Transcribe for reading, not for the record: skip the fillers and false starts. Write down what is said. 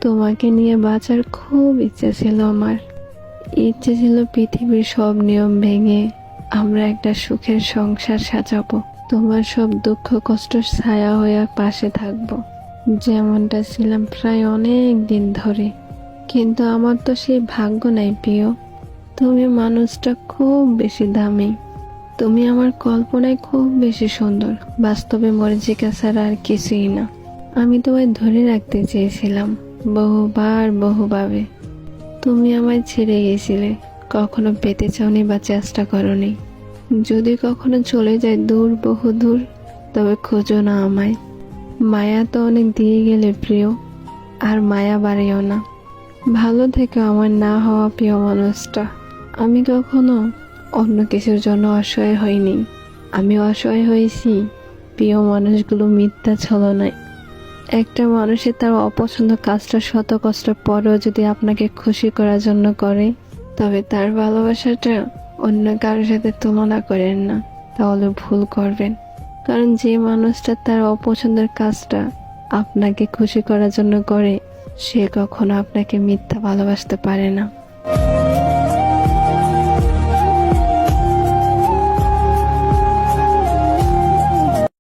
তোমাকে নিয়ে বাঁচার খুব ইচ্ছে ছিল আমার। ইচ্ছে ছিল পৃথিবীর সব নিয়ম ভেঙে আমরা একটা সুখের সংসার সাজাবো। তোমার সব দুঃখ কষ্ট ছায়া হয়ে পাশে থাকবো, যেমনটা ছিলাম প্রায় অনেক দিন ধরে। কিন্তু আমার তো সেই ভাগ্য নাই প্রিয়। তুমি মানুষটা খুব বেশি দামি। তুমি আমার কল্পনায় খুব বেশি সুন্দর, বাস্তবে মরিচিকা ছাড়া আর কিছুই না। আমি তোমায় ধরে রাখতে চেয়েছিলাম বহুবার বহুভাবে। তুমি আমায় ছেড়ে গেছিলে, কখনো পেতে চাওনি বা চেষ্টা করনি। যদি কখনো চলে যায় দূর বহু দূর, তবে খোঁজো না আমায়। মায়া তো অনেক দিয়ে গেলে প্রিয়, আর মায়া বাড়িও না। ভালো থেকে আমার না হওয়া প্রিয় মানুষটা। আমি কখনো অন্য কিছুর জন্য অসহায় হইনি। আমি অসহায় হয়েছি প্রিয় মানুষগুলো মিথ্যা ছলনায়। একটা মানুষের তার অপছন্দ কাজটা শত কষ্টের পরেও যদি আপনাকে খুশি করার জন্য করে, তবে তার ভালোবাসাটা অন্য কারোর সাথে তুলনা করেন না, তাহলে ভুল করবেন। কারণ যে মানুষটা তার অপছন্দের কাজটা আপনাকে খুশি করার জন্য করে, সে কখনো আপনাকে মিথ্যা ভালোবাসতে পারে না।